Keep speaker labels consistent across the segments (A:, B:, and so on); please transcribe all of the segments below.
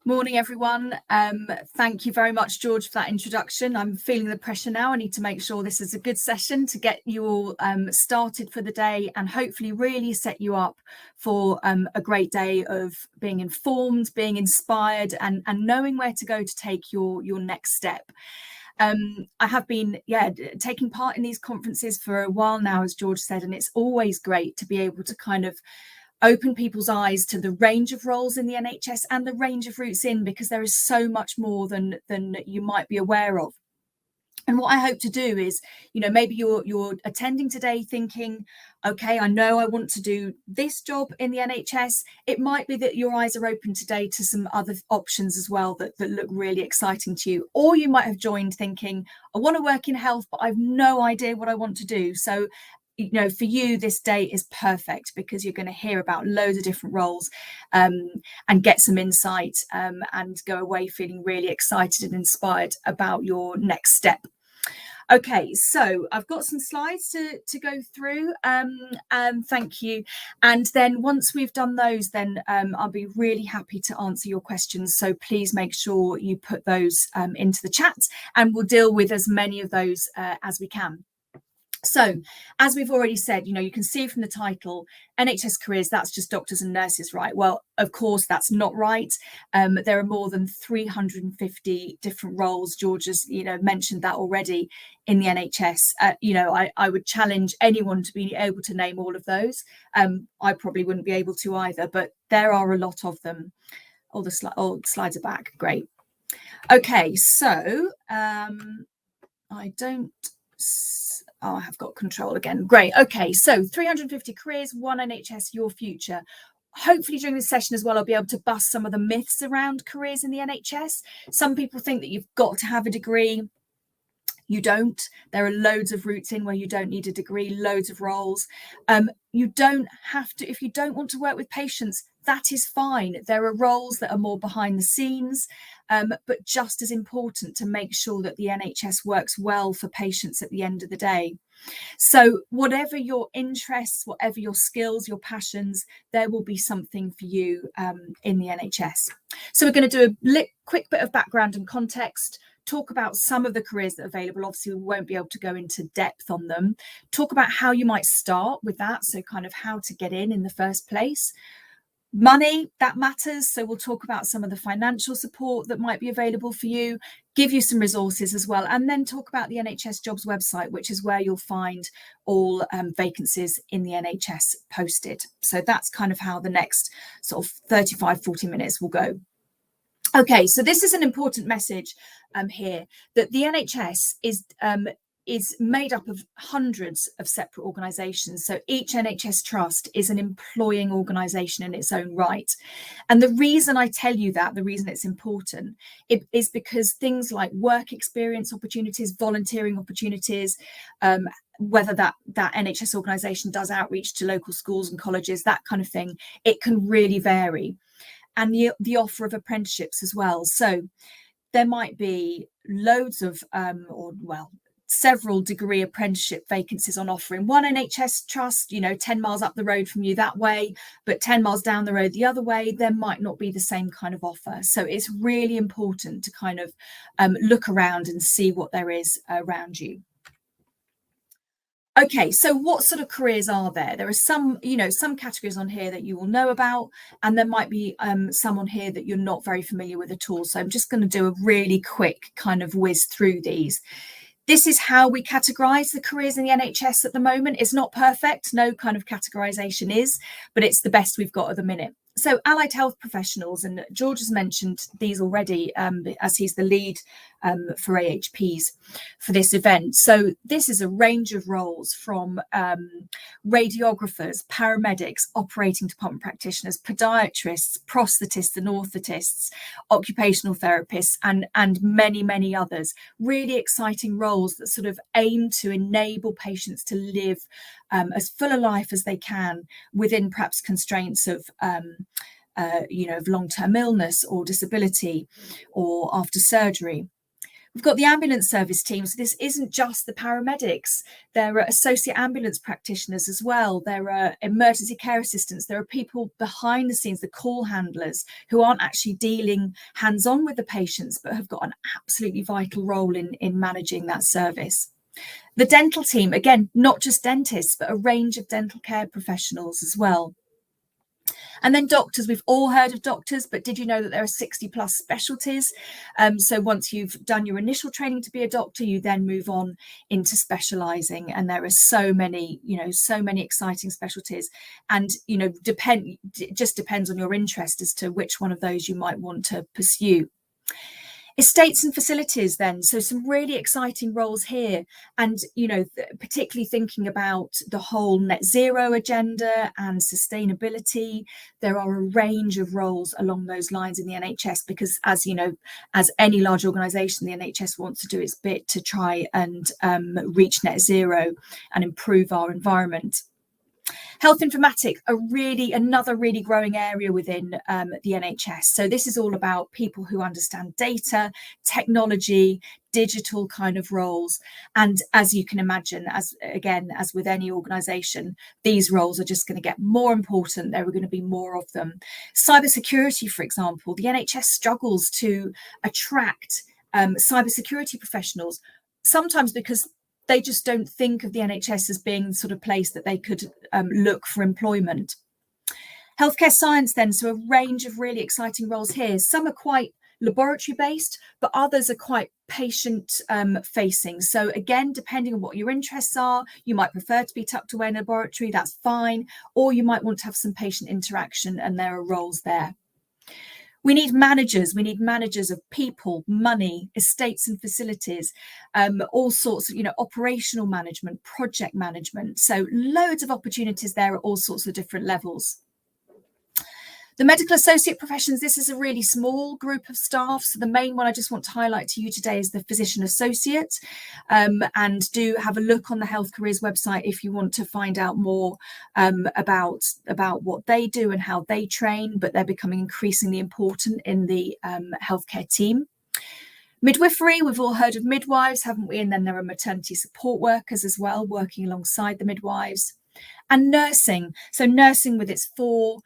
A: Morning, everyone. Thank you very much, George, for that introduction. I'm feeling the pressure now. I need to make sure this is a good session to get you all started for the day and hopefully really set you up for a great day of being informed, being inspired and knowing where to go to take your next step. I have been taking part in these conferences for a while now, as George said, and it's always great to be able to kind of open people's eyes to the range of roles in the NHS and the range of routes in, because there is so much more than you might be aware of. And what I hope to do is, maybe you're attending today thinking, okay, I know I want to do this job in the NHS. It might be that your eyes are open today to some other options as well that look really exciting to you. Or you might have joined thinking, I want to work in health, but I've no idea what I want to do. So for you, this day is perfect because you're going to hear about loads of different roles and get some insight and go away feeling really excited and inspired about your next step. Okay, so I've got some slides to go through. Thank you. And then once we've done those, then I'll be really happy to answer your questions. So please make sure you put those into the chat and we'll deal with as many of those as we can. So, as we've already said, you can see from the title, NHS Careers, that's just doctors and nurses, right? Well, of course, that's not right. There are more than 350 different roles. George has, mentioned that already in the NHS. I would challenge anyone to be able to name all of those. I probably wouldn't be able to either, but there are a lot of them. All the slides are back. Great. Okay, so I have got control again. Great. Okay, so 350 careers, one NHS, your future. Hopefully during this session as well, I'll be able to bust some of the myths around careers in the NHS. Some people think that you've got to have a degree. You don't. There are loads of routes in where you don't need a degree, loads of roles. You don't have to, if you don't want to work with patients, that is fine. There are roles that are more behind the scenes, but just as important to make sure that the NHS works well for patients at the end of the day. So whatever your interests, whatever your skills, your passions, there will be something for you in the NHS. So we're going to do a quick bit of background and context, talk about some of the careers that are available. Obviously, we won't be able to go into depth on them. Talk about how you might start with that, so kind of how to get in the first place. Money, that matters. So we'll talk about some of the financial support that might be available for you, give you some resources as well, and then talk about the NHS Jobs website, which is where you'll find all vacancies in the NHS posted. So that's kind of how the next sort of 35-40 minutes will go. Okay, so this is an important message here, that the NHS is made up of hundreds of separate organisations. So each NHS trust is an employing organisation in its own right. And the reason I tell you that, the reason it's important, is because things like work experience opportunities, volunteering opportunities, whether that NHS organisation does outreach to local schools and colleges, that kind of thing, it can really vary. And the offer of apprenticeships as well. So there might be loads of, several degree apprenticeship vacancies on offer in one NHS trust, 10 miles up the road from you that way, but 10 miles down the road the other way, there might not be the same kind of offer. So it's really important to kind of look around and see what there is around you. Okay, so what sort of careers are there? There are some categories on here that you will know about, and there might be some on here that you're not very familiar with at all. So I'm just going to do a really quick kind of whiz through these. This is how we categorise the careers in the NHS at the moment. It's not perfect, no kind of categorisation is, but it's the best we've got at the minute. So allied health professionals, and George has mentioned these already as he's the lead for AHPs for this event. So this is a range of roles from radiographers, paramedics, operating department practitioners, podiatrists, prosthetists and orthotists, occupational therapists, and many, many others. Really exciting roles that sort of aim to enable patients to live as full a life as they can within perhaps constraints of of long-term illness or disability or after surgery. We've got the ambulance service team. So this isn't just the paramedics. There are associate ambulance practitioners as well. There are emergency care assistants. There are people behind the scenes, the call handlers, who aren't actually dealing hands-on with the patients, but have got an absolutely vital role in managing that service. The dental team, again, not just dentists, but a range of dental care professionals as well. And then doctors, we've all heard of doctors, but did you know that there are 60 plus specialties? So once you've done your initial training to be a doctor, you then move on into specializing. And there are so many, so many exciting specialties. And, it just depends on your interest as to which one of those you might want to pursue. Estates and facilities then, so some really exciting roles here, and particularly thinking about the whole net zero agenda and sustainability. There are a range of roles along those lines in the NHS, because as any large organisation, the NHS wants to do its bit to try and reach net zero and improve our environment. Health informatics, another really growing area within the NHS. So this is all about people who understand data, technology, digital kind of roles. And as you can imagine, as with any organisation, these roles are just going to get more important. There are going to be more of them. Cybersecurity, for example, the NHS struggles to attract cybersecurity professionals, sometimes because they just don't think of the NHS as being the sort of place that they could look for employment. Healthcare science then, so a range of really exciting roles here. Some are quite laboratory based, but others are quite patient facing. So again, depending on what your interests are, you might prefer to be tucked away in a laboratory, that's fine, or you might want to have some patient interaction, and there are roles there. We need managers. We need managers of people, money, estates and facilities, all sorts of, operational management, project management. So loads of opportunities there at all sorts of different levels. The medical associate professions, this is a really small group of staff. So the main one I just want to highlight to you today is the physician associate. And do have a look on the Health Careers website if you want to find out more about what they do and how they train, but they're becoming increasingly important in the healthcare team. Midwifery, we've all heard of midwives, haven't we? And then there are maternity support workers as well, working alongside the midwives. And nursing, so nursing with its four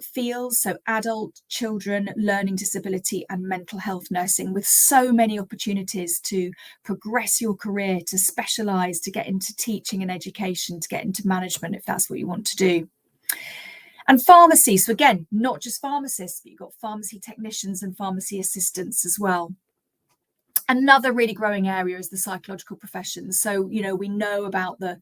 A: fields, so adult, children, learning disability and mental health nursing, with so many opportunities to progress your career, to specialise, to get into teaching and education, to get into management if that's what you want to do. And pharmacy, so again, not just pharmacists, but you've got pharmacy technicians and pharmacy assistants as well. Another really growing area is the psychological professions. So, we know about the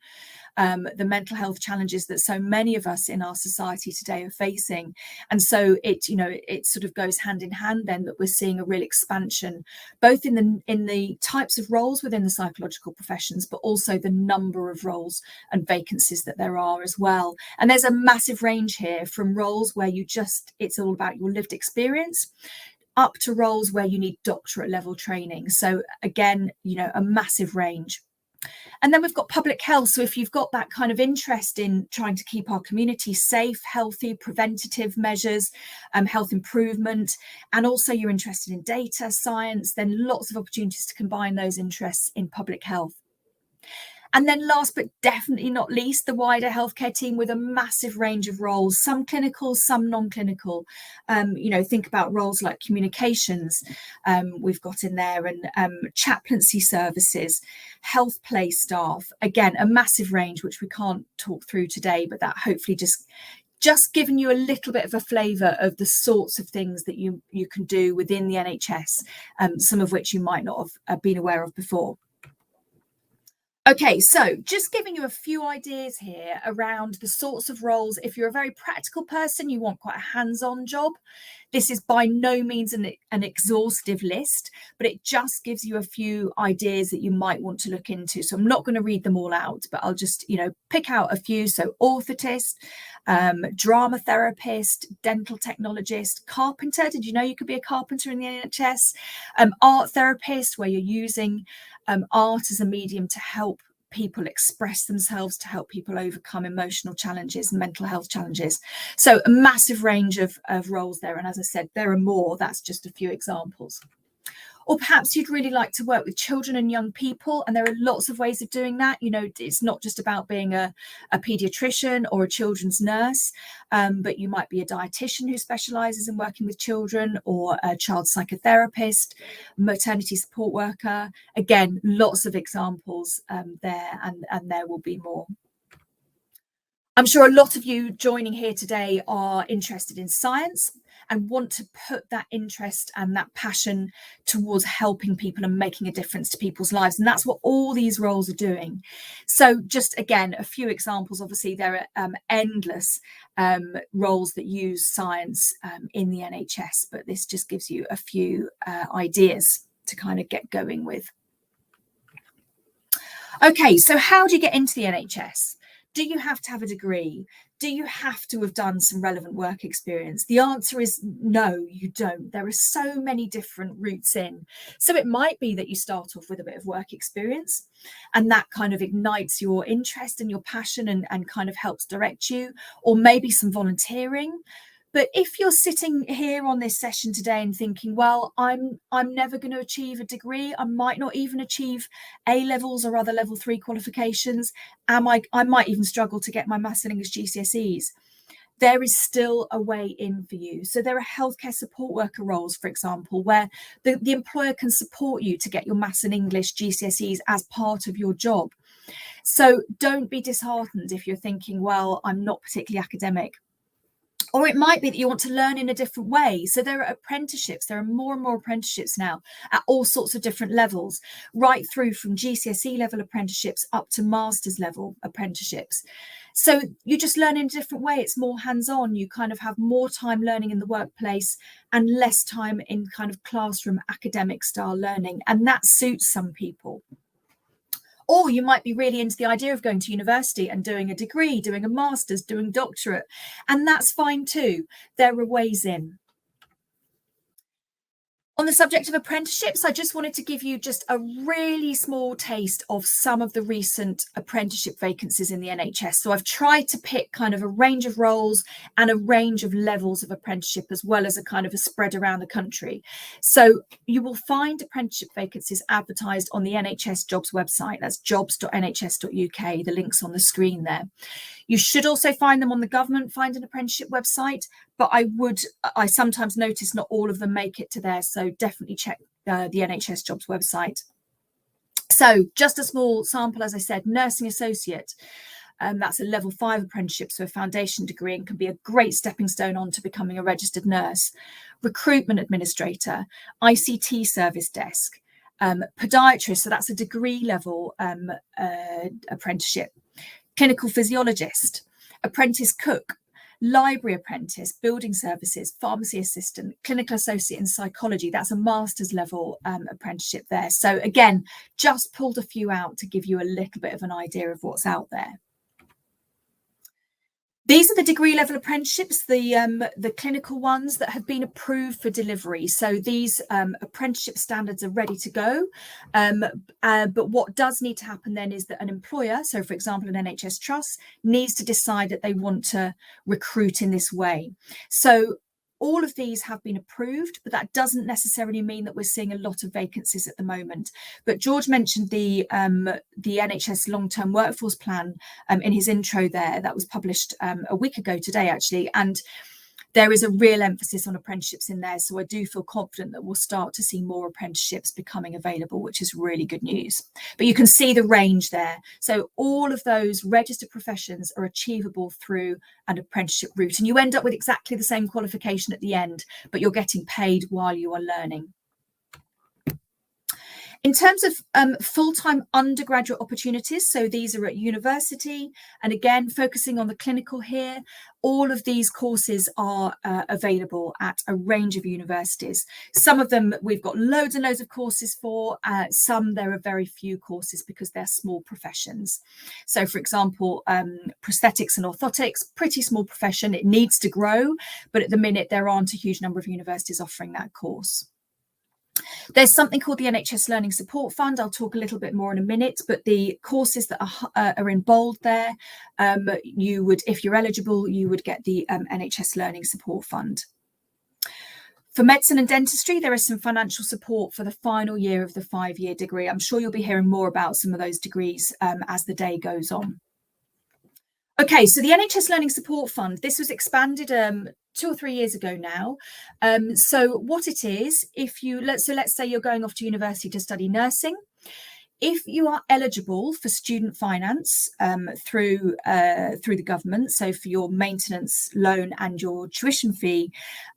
A: mental health challenges that so many of us in our society today are facing. And so it sort of goes hand in hand then that we're seeing a real expansion, both in the types of roles within the psychological professions, but also the number of roles and vacancies that there are as well. And there's a massive range here, from roles where it's all about your lived experience, up to roles where you need doctorate level training. So again, a massive range. And then we've got public health. So if you've got that kind of interest in trying to keep our community safe, healthy, preventative measures, health improvement, and also you're interested in data science, then lots of opportunities to combine those interests in public health. And then last but definitely not least, the wider healthcare team with a massive range of roles, some clinical, some non-clinical. Think about roles like communications, we've got in there, and chaplaincy services, health play staff. Again, a massive range, which we can't talk through today, but that hopefully just giving you a little bit of a flavour of the sorts of things that you can do within the NHS, some of which you might not have been aware of before. Okay, so just giving you a few ideas here around the sorts of roles. If you're a very practical person, you want quite a hands-on job, this is by no means an exhaustive list, but it just gives you a few ideas that you might want to look into. So I'm not going to read them all out, but I'll just, pick out a few. So orthotist, drama therapist, dental technologist, carpenter. Did you know you could be a carpenter in the NHS? Art therapist, where you're using art as a medium to help people express themselves, to help people overcome emotional challenges and mental health challenges. So a massive range of roles there. And as I said, there are more. That's just a few examples. Or perhaps you'd really like to work with children and young people, and there are lots of ways of doing that. You know, it's not just about being a paediatrician or a children's nurse, but you might be a dietitian who specialises in working with children, or a child psychotherapist, maternity support worker. Again, lots of examples there, and there will be more. I'm sure a lot of you joining here today are interested in science and want to put that interest and that passion towards helping people and making a difference to people's lives. And that's what all these roles are doing. So just again, a few examples. Obviously, there are endless roles that use science in the NHS, but this just gives you a few ideas to kind of get going with. Okay, so how do you get into the NHS? Do you have to have a degree? Do you have to have done some relevant work experience? The answer is no, you don't. There are so many different routes in. So it might be that you start off with a bit of work experience, and that kind of ignites your interest and your passion and kind of helps direct you, or maybe some volunteering. But if you're sitting here on this session today and thinking, well, I'm never going to achieve a degree, I might not even achieve A levels or other level 3 qualifications, I might even struggle to get my Maths and English GCSEs, there is still a way in for you. So there are healthcare support worker roles, for example, where the employer can support you to get your Maths and English GCSEs as part of your job. So don't be disheartened if you're thinking, well, I'm not particularly academic. Or it might be that you want to learn in a different way. So there are apprenticeships. There are more and more apprenticeships now at all sorts of different levels, right through from GCSE level apprenticeships up to master's level apprenticeships. So you just learn in a different way. It's more hands-on. You kind of have more time learning in the workplace and less time in kind of classroom academic style learning. And that suits some people. Or you might be really into the idea of going to university and doing a degree, doing a master's, doing doctorate, and that's fine too. There are ways in. On the subject of apprenticeships, I just wanted to give you just a really small taste of some of the recent apprenticeship vacancies in the NHS. So I've tried to pick kind of a range of roles and a range of levels of apprenticeship, as well as a kind of a spread around the country. So you will find apprenticeship vacancies advertised on the NHS jobs website. That's jobs.nhs.uk. The link's on the screen there. You should also find them on the government Find an Apprenticeship website, but I sometimes notice not all of them make it to there, so definitely check the NHS jobs website. So just a small sample, as I said, nursing associate. That's a level 5 apprenticeship, so a foundation degree, and can be a great stepping stone on to becoming a registered nurse. Recruitment administrator, ICT service desk, podiatrist, so that's a degree level apprenticeship. Clinical physiologist, apprentice cook, library apprentice, building services, pharmacy assistant, clinical associate in psychology. That's a master's level apprenticeship there. So again, just pulled a few out to give you a little bit of an idea of what's out there. These are the degree level apprenticeships, the clinical ones that have been approved for delivery. So these apprenticeship standards are ready to go. But what does need to happen then is that an employer, so for example, an NHS trust, needs to decide that they want to recruit in this way. So all of these have been approved, but that doesn't necessarily mean that we're seeing a lot of vacancies at the moment. But George mentioned the NHS long-term workforce plan in his intro there. That was published a week ago today, actually. And there is a real emphasis on apprenticeships in there. So I do feel confident that we'll start to see more apprenticeships becoming available, which is really good news. But you can see the range there. So all of those registered professions are achievable through an apprenticeship route. And you end up with exactly the same qualification at the end, but you're getting paid while you are learning. In terms of full-time undergraduate opportunities, so these are at university, and again, focusing on the clinical here, all of these courses are available at a range of universities. Some of them we've got loads and loads of courses for, some there are very few courses because they're small professions. So for example, prosthetics and orthotics, pretty small profession, it needs to grow, but at the minute there aren't a huge number of universities offering that course. There's something called the NHS Learning Support Fund. I'll talk a little bit more in a minute, but the courses that are in bold there, you would, if you're eligible, you would get the NHS Learning Support Fund. For medicine and dentistry, there is some financial support for the final year of the 5-year degree. I'm sure you'll be hearing more about some of those degrees as the day goes on. Okay, so the NHS Learning Support Fund, this was expanded 2 or 3 years ago now. So what it is, let's say you're going off to university to study nursing. If you are eligible for student finance through the government, so for your maintenance loan and your tuition fee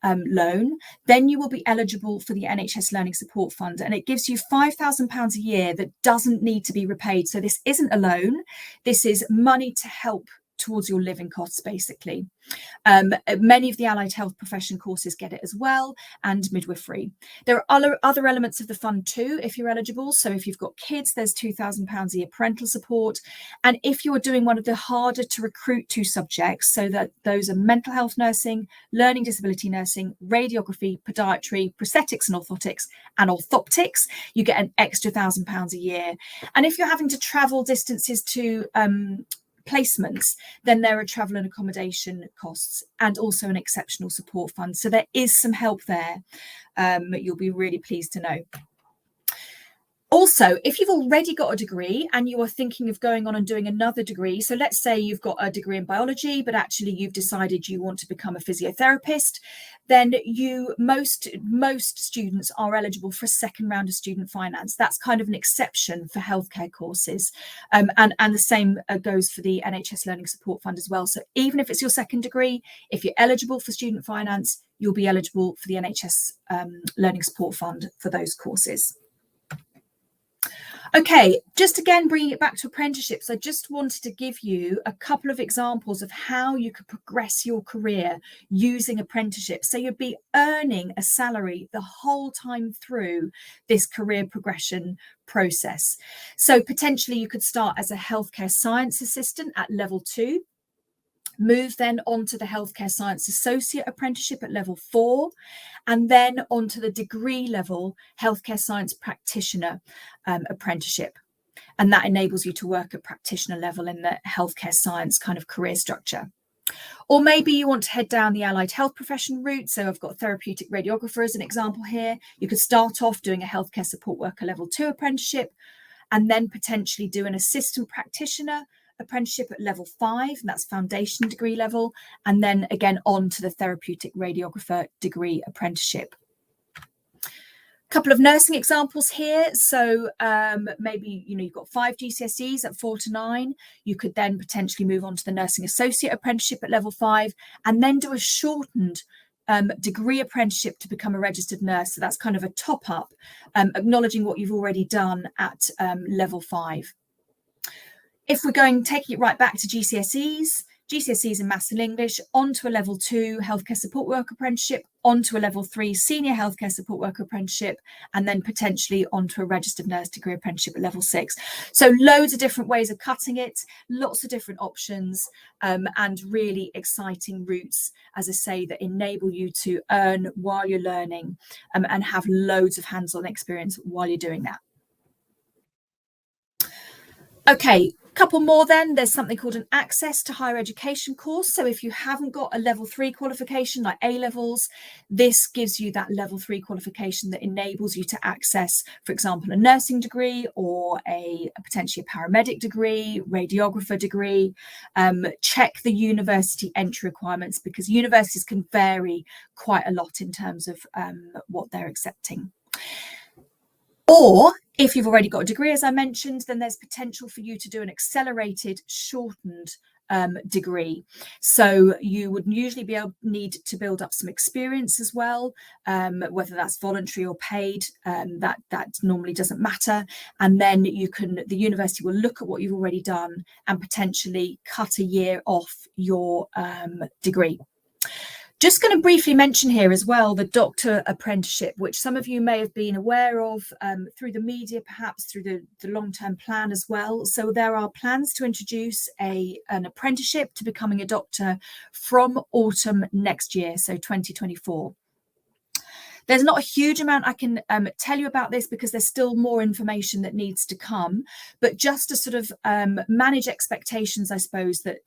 A: loan, then you will be eligible for the NHS Learning Support Fund, and it gives you £5,000 a year that doesn't need to be repaid. So this isn't a loan, this is money to help towards your living costs, basically. Many of the allied health profession courses get it as well, and midwifery. There are other elements of the fund too, if you're eligible. So if you've got kids, there's £2,000 a year parental support. And if you're doing one of the harder to recruit to subjects, so that those are mental health nursing, learning disability nursing, radiography, podiatry, prosthetics and orthoptics, you get an extra £1,000 a year. And if you're having to travel distances to placements, then there are travel and accommodation costs and also an exceptional support fund. So there is some help there. You'll be really pleased to know. Also, if you've already got a degree and you are thinking of going on and doing another degree, so let's say you've got a degree in biology, but actually you've decided you want to become a physiotherapist, then most students are eligible for a second round of student finance. That's kind of an exception for healthcare courses. And the same goes for the NHS Learning Support Fund as well. So even if it's your second degree, if you're eligible for student finance, you'll be eligible for the NHS Learning Support Fund for those courses. Okay, just again, bringing it back to apprenticeships, I just wanted to give you a couple of examples of how you could progress your career using apprenticeships. So you'd be earning a salary the whole time through this career progression process. So potentially you could start as a healthcare science assistant at level 2, move then on to the healthcare science associate apprenticeship at level 4, and then onto the degree level healthcare science practitioner apprenticeship. And that enables you to work at practitioner level in the healthcare science kind of career structure. Or maybe you want to head down the allied health profession route. So I've got therapeutic radiographer as an example here. You could start off doing a healthcare support worker level 2 apprenticeship, and then potentially do an assistant practitioner apprenticeship at level 5, and that's foundation degree level, and then again on to the therapeutic radiographer degree apprenticeship. A couple of nursing examples here. So maybe you've got 5 GCSEs at 4 to 9. You could then potentially move on to the nursing associate apprenticeship at level 5, and then do a shortened degree apprenticeship to become a registered nurse. So that's kind of a top up, acknowledging what you've already done at level 5. If we're taking it right back to GCSEs in Maths and English, onto a level 2 healthcare support worker apprenticeship, onto a level 3 senior healthcare support worker apprenticeship, and then potentially onto a registered nurse degree apprenticeship at level 6. So loads of different ways of cutting it, lots of different options, and really exciting routes, as I say, that enable you to earn while you're learning, and have loads of hands-on experience while you're doing that. Okay, couple more then. There's something called an access to higher education course. So if you haven't got a level 3 qualification like A levels, this gives you that level 3 qualification that enables you to access, for example, a nursing degree or potentially a paramedic degree, radiographer degree. Check the university entry requirements, because universities can vary quite a lot in terms of what they're accepting. Or if you've already got a degree, as I mentioned, then there's potential for you to do an accelerated, shortened degree. So you would usually need to build up some experience as well, whether that's voluntary or paid, that normally doesn't matter. And then the university will look at what you've already done and potentially cut a year off your degree. Just going to briefly mention here as well the doctor apprenticeship, which some of you may have been aware of through the media, perhaps through the long-term plan as well. So there are plans to introduce an apprenticeship to becoming a doctor from autumn next year, so 2024. There's not a huge amount I can tell you about this because there's still more information that needs to come. But just to sort of manage expectations, I suppose that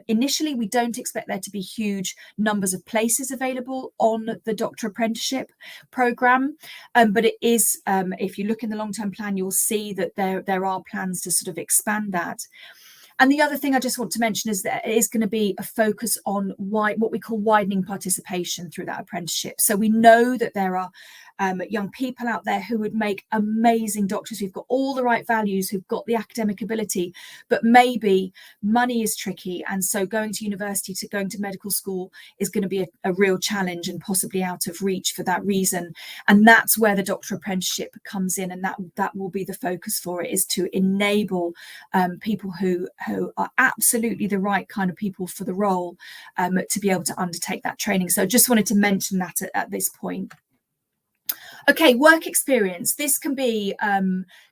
A: initially we don't expect there to be huge numbers of places available on the doctor apprenticeship program. But it is, if you look in the long-term plan, you'll see that there are plans to sort of expand that. And the other thing I just want to mention is that it is going to be a focus on what we call widening participation through that apprenticeship. So we know that there are young people out there who would make amazing doctors, who've got all the right values, who've got the academic ability, but maybe money is tricky. And so going to university, going to medical school is going to be a real challenge and possibly out of reach for that reason. And that's where the doctor apprenticeship comes in. And that will be the focus for it, is to enable people who are absolutely the right kind of people for the role to be able to undertake that training. So just wanted to mention that at this point. Okay, work experience. This can be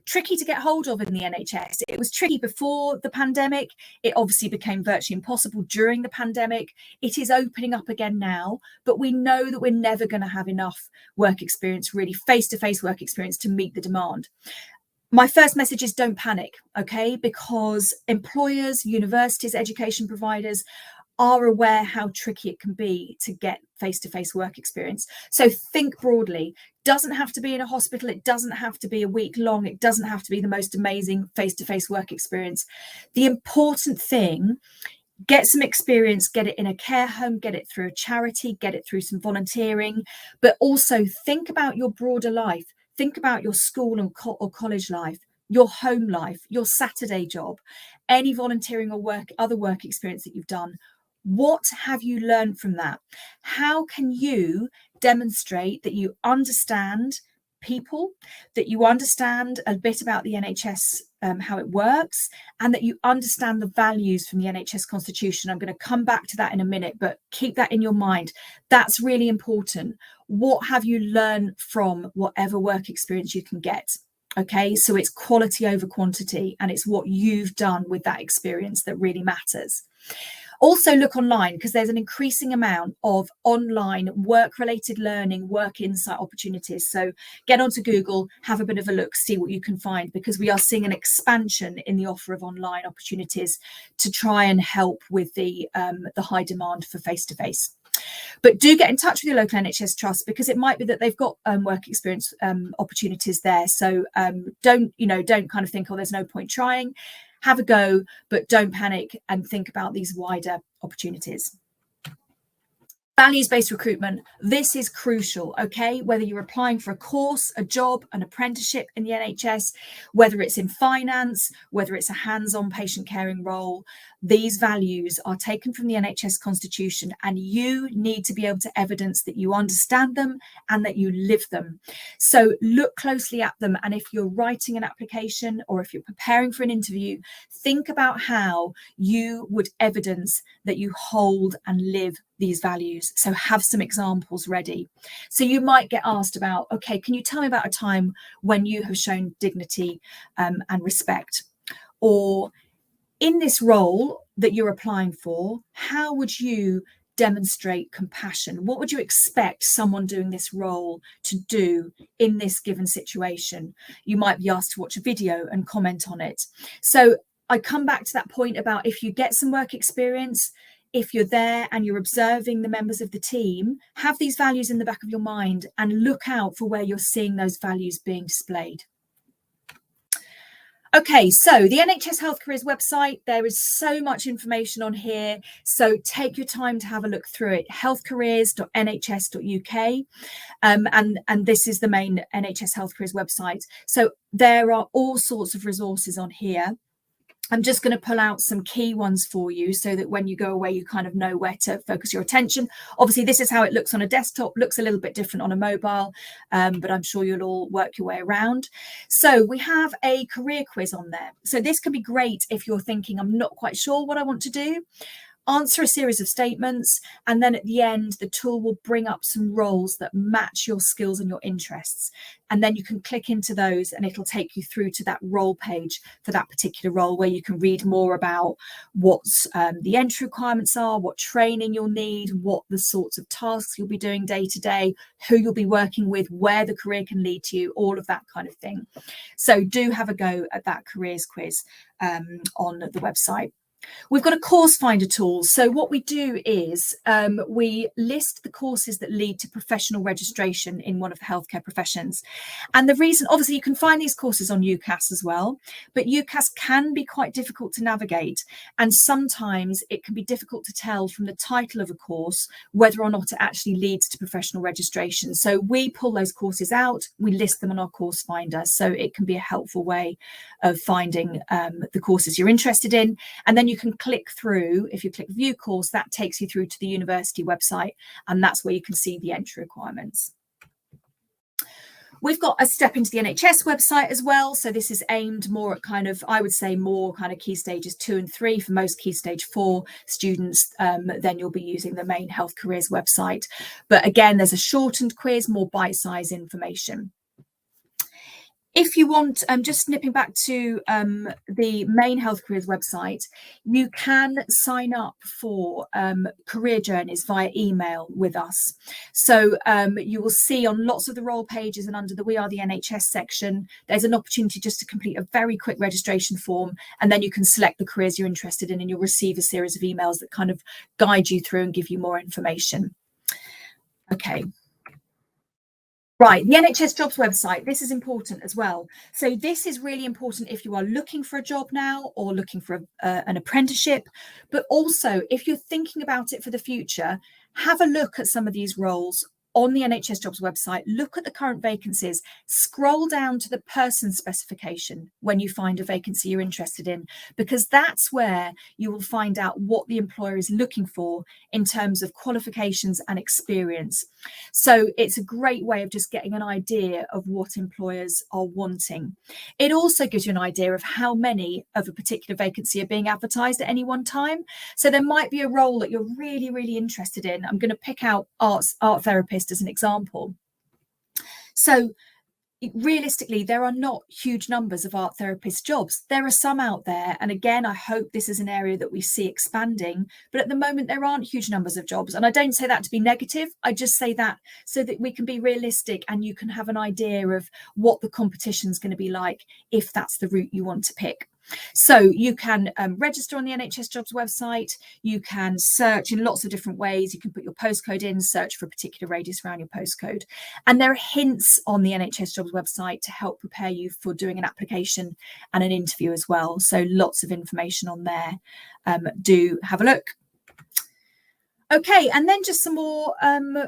A: tricky to get hold of in the NHS. It was tricky before the pandemic. It obviously became virtually impossible during the pandemic. It is opening up again now, but we know that we're never going to have enough work experience, really face-to-face work experience, to meet the demand. My first message is don't panic, okay? Because employers, universities, education providers are aware how tricky it can be to get face-to-face work experience. So think broadly. Doesn't have to be in a hospital. It doesn't have to be a week long. It doesn't have to be the most amazing face-to-face work experience. The important thing, get some experience, get it in a care home, get it through a charity, get it through some volunteering, but also think about your broader life. Think about your school or college life, your home life, your Saturday job, any volunteering or other work experience that you've done. What have you learned from that? How can you demonstrate that you understand people, that you understand a bit about the NHS, how it works, and that you understand the values from the NHS Constitution? I'm going to come back to that in a minute, but keep that in your mind. That's really important. What have you learned from whatever work experience you can get? Okay, so it's quality over quantity, and it's what you've done with that experience that really matters. Also look online, because there's an increasing amount of online work-related learning, work insight opportunities. So get onto Google, have a bit of a look, see what you can find, because we are seeing an expansion in the offer of online opportunities to try and help with the high demand for face-to-face. But do get in touch with your local NHS trust, because it might be that they've got work experience opportunities there. So don't kind of think, oh, there's no point trying. Have a go, but don't panic and think about these wider opportunities. Values-based recruitment. This is crucial, okay? Whether you're applying for a course, a job, an apprenticeship in the NHS, whether it's in finance, whether it's a hands-on patient caring role, these values are taken from the NHS Constitution, and you need to be able to evidence that you understand them and that you live them. So look closely at them, and if you're writing an application or if you're preparing for an interview, think about how you would evidence that you hold and live these values. So have some examples ready. So you might get asked about, okay, can you tell me about a time when you have shown dignity and respect? Or in this role that you're applying for, how would you demonstrate compassion? What would you expect someone doing this role to do in this given situation? You might be asked to watch a video and comment on it. So I come back to that point about, if you get some work experience, if you're there and you're observing the members of the team, have these values in the back of your mind and look out for where you're seeing those values being displayed. Okay, so the NHS Health Careers website, there is so much information on here. So take your time to have a look through it. healthcareers.nhs.uk. And this is the main NHS Health Careers website. So there are all sorts of resources on here. I'm just going to pull out some key ones for you so that when you go away, you kind of know where to focus your attention. Obviously, this is how it looks on a desktop, looks a little bit different on a mobile, but I'm sure you'll all work your way around. So we have a career quiz on there. So this can be great if you're thinking, I'm not quite sure what I want to do. answer a series of statements, and then at the end, the tool will bring up some roles that match your skills and your interests. And then you can click into those and it'll take you through to that role page for that particular role, where you can read more about what the entry requirements are, what training you'll need, what the sorts of tasks you'll be doing day to day, who you'll be working with, where the career can lead to you, all of that kind of thing. So do have a go at that careers quiz on the website. We've got a course finder tool. So what we do is we list the courses that lead to professional registration in one of the healthcare professions. And the reason, obviously, you can find these courses on UCAS as well, but UCAS can be quite difficult to navigate. And sometimes it can be difficult to tell from the title of a course whether or not it actually leads to professional registration. So we pull those courses out, we list them on our course finder. So it can be a helpful way of finding the courses you're interested in. And then you can click through, if you click view course, that takes you through to the university website, and that's where you can see the entry requirements. We've got a step into the NHS website as well. So this is aimed more at kind of, I would say, more kind of key stages 2 and 3 for most key stage 4 students. Then you'll be using the main Health Careers website. But again, there's a shortened quiz, more bite-sized information. If you want, just snipping back to the main Health Careers website, you can sign up for career journeys via email with us. So you will see on lots of the role pages and under the We Are the NHS section, there's an opportunity just to complete a very quick registration form, and then you can select the careers you're interested in, and you'll receive a series of emails that kind of guide you through and give you more information. Okay. Right, the NHS Jobs website, this is important as well. So this is really important if you are looking for a job now or looking for an apprenticeship, but also if you're thinking about it for the future, have a look at some of these roles on the NHS Jobs website, look at the current vacancies, scroll down to the person specification when you find a vacancy you're interested in, because that's where you will find out what the employer is looking for in terms of qualifications and experience. So it's a great way of just getting an idea of what employers are wanting. It also gives you an idea of how many of a particular vacancy are being advertised at any one time. So there might be a role that you're really, really interested in. I'm going to pick out art therapist as an example. So realistically, there are not huge numbers of art therapist jobs. There are some out there. And again, I hope this is an area that we see expanding. But at the moment, there aren't huge numbers of jobs. And I don't say that to be negative. I just say that so that we can be realistic and you can have an idea of what the competition is going to be like if that's the route you want to pick. So you can register on the NHS Jobs website. You can search in lots of different ways. You can put your postcode in, search for a particular radius around your postcode. And there are hints on the NHS Jobs website to help prepare you for doing an application and an interview as well. So lots of information on there. Do have a look. Okay, and then just some more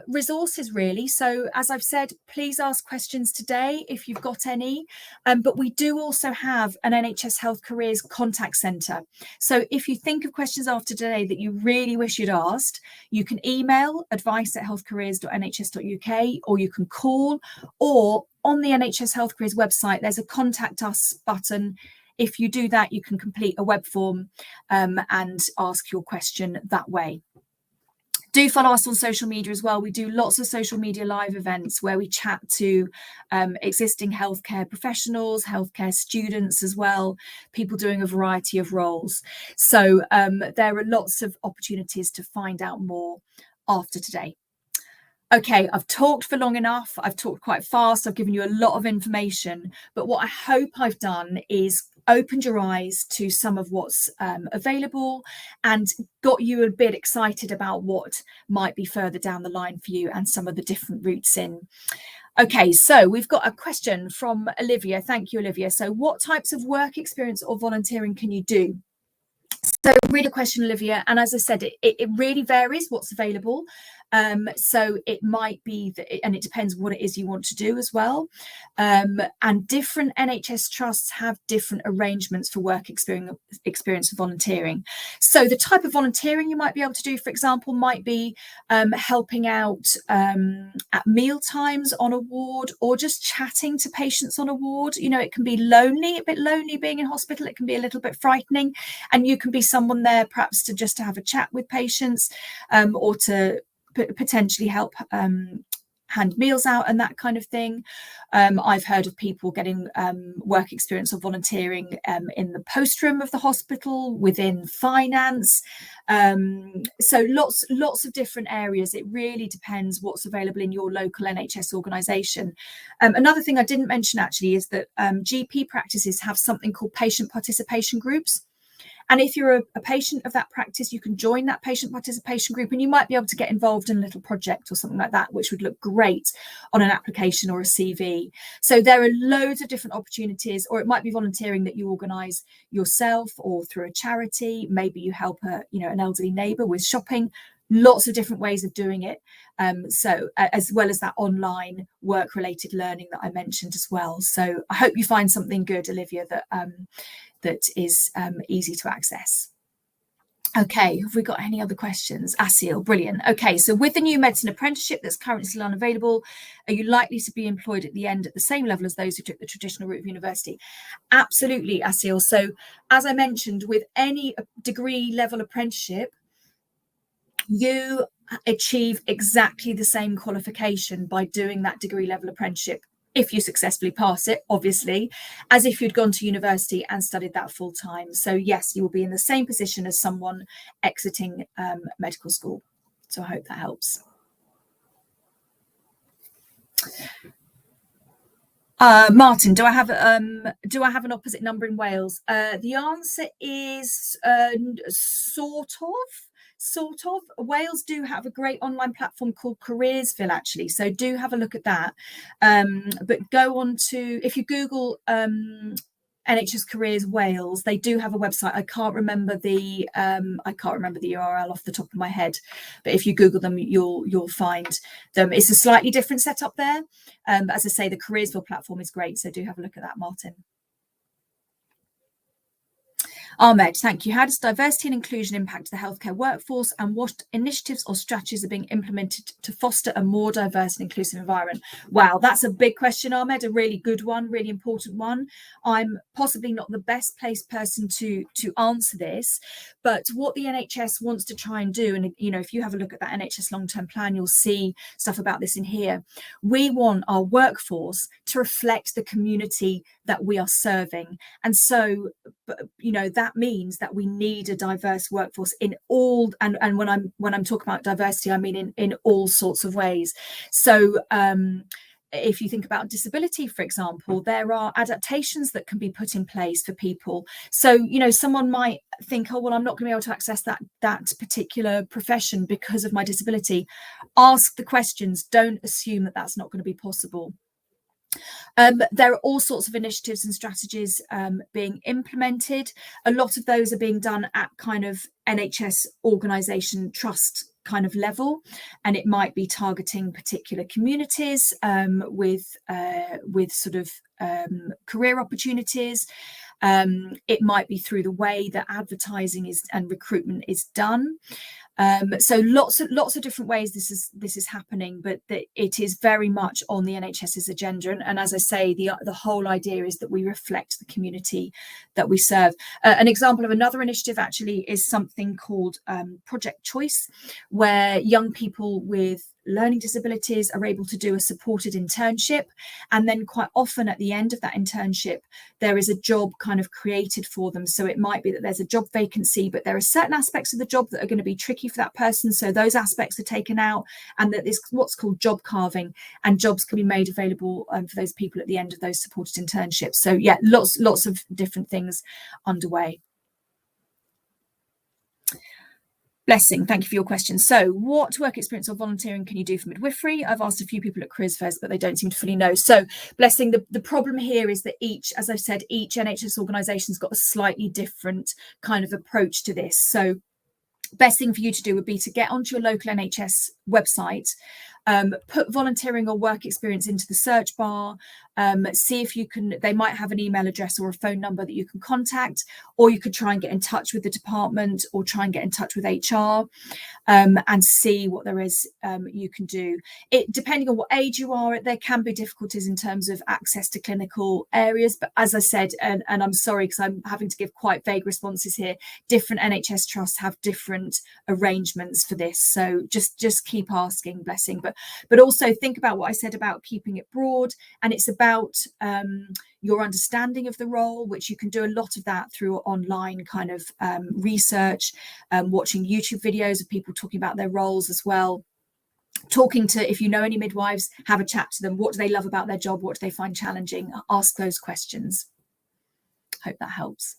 A: resources, really. So as I've said, please ask questions today if you've got any. But we do also have an NHS Health Careers contact centre. So if you think of questions after today that you really wish you'd asked, you can email advice@healthcareers.nhs.uk, or you can call, or on the NHS Health Careers website, there's a contact us button. If you do that, you can complete a web form and ask your question that way. Do follow us on social media as well. We do lots of social media live events where we chat to existing healthcare professionals, healthcare students as well, people doing a variety of roles. So there are lots of opportunities to find out more after today. Okay, I've talked for long enough. I've talked quite fast. I've given you a lot of information. But what I hope I've done is opened your eyes to some of what's available and got you a bit excited about what might be further down the line for you and some of the different routes in. Okay, so we've got a question from Olivia. Thank you, Olivia. So what types of work experience or volunteering can you do? So really good question, Olivia. And as I said, it really varies what's available. So it might be that, and it depends what it is you want to do as well. And different NHS trusts have different arrangements for work experience and volunteering. So the type of volunteering you might be able to do, for example, might be helping out at meal times on a ward, or just chatting to patients on a ward. You know, it can be lonely, a bit lonely being in hospital. It can be a little bit frightening, and you can be someone there perhaps to just to have a chat with patients, or to potentially help hand meals out and that kind of thing. I've heard of people getting work experience or volunteering in the post room of the hospital, within finance. So lots of different areas. It really depends what's available in your local NHS organisation. Another thing I didn't mention actually is that GP practices have something called patient participation groups. And if you're a patient of that practice, you can join that patient participation group, and you might be able to get involved in a little project or something like that, which would look great on an application or a CV. So there are loads of different opportunities, or it might be volunteering that you organise yourself or through a charity. Maybe you help an elderly neighbour with shopping. Lots of different ways of doing it. So as well as that online work-related learning that I mentioned as well. So I hope you find something good, Olivia, that is easy to access. Okay, have we got any other questions? Asil, brilliant. Okay, so with the new medicine apprenticeship that's currently still unavailable, are you likely to be employed at the end at the same level as those who took the traditional route of university? Absolutely, Asil. So as I mentioned, with any degree level apprenticeship, you achieve exactly the same qualification by doing that degree level apprenticeship, if you successfully pass it, obviously, as if you'd gone to university and studied that full time. So yes, you will be in the same position as someone exiting medical school. So I hope that helps. Martin, do I have an opposite number in Wales? The answer is sort of. Wales do have a great online platform called Careersville, actually, so do have a look at that. But go on to, if you Google NHS Careers Wales, they do have a website. I can't remember the URL off the top of my head, but if you Google them, you'll find them. It's a slightly different setup there, but as I say, the Careersville platform is great, so do have a look at that, Martin. Ahmed, thank you. How does diversity and inclusion impact the healthcare workforce, and what initiatives or strategies are being implemented to foster a more diverse and inclusive environment? Wow, that's a big question, Ahmed, a really good one, really important one. I'm possibly not the best placed person to answer this, but what the NHS wants to try and do, and if you have a look at that NHS long-term plan, you'll see stuff about this in here. We want our workforce to reflect the community that we are serving, and so that means that we need a diverse workforce in all, and when I'm talking about diversity, I mean in all sorts of ways. So if you think about disability, for example, there are adaptations that can be put in place for people. So someone might think, oh well, I'm not going to be able to access that particular profession because of my disability. Ask the questions, don't assume that that's not going to be possible. There are all sorts of initiatives and strategies being implemented. A lot of those are being done at kind of NHS organisation trust kind of level, and it might be targeting particular communities with sort of career opportunities. It might be through the way that advertising and recruitment is done. So lots of different ways this is happening, but it is very much on the NHS's agenda. And as I say, the whole idea is that we reflect the community that we serve. An example of another initiative actually is something called Project Choice, where young people with learning disabilities are able to do a supported internship, and then quite often at the end of that internship there is a job kind of created for them. So it might be that there's a job vacancy, but there are certain aspects of the job that are going to be tricky for that person, so those aspects are taken out, and that there's what's called job carving, and jobs can be made available for those people at the end of those supported internships. So yeah, lots of different things underway. Blessing, thank you for your question. So what work experience or volunteering can you do for midwifery? I've asked a few people at Careers Fairs, but they don't seem to fully know. So Blessing, the problem here is that as I've said, each NHS organisation's got a slightly different kind of approach to this. So best thing for you to do would be to get onto your local NHS website, Put volunteering or work experience into the search bar. See if you can, they might have an email address or a phone number that you can contact, or you could try and get in touch with the department or try and get in touch with HR, and see what there is you can do. It, depending on what age you are, there can be difficulties in terms of access to clinical areas. But as I said, and I'm sorry because I'm having to give quite vague responses here, different NHS trusts have different arrangements for this. So just keep asking, blessing. But also think about what I said about keeping it broad, and it's about your understanding of the role, which you can do a lot of that through online kind of research, watching YouTube videos of people talking about their roles as well. Talking to, if you know any midwives, have a chat to them. What do they love about their job? What do they find challenging? Ask those questions. Hope that helps.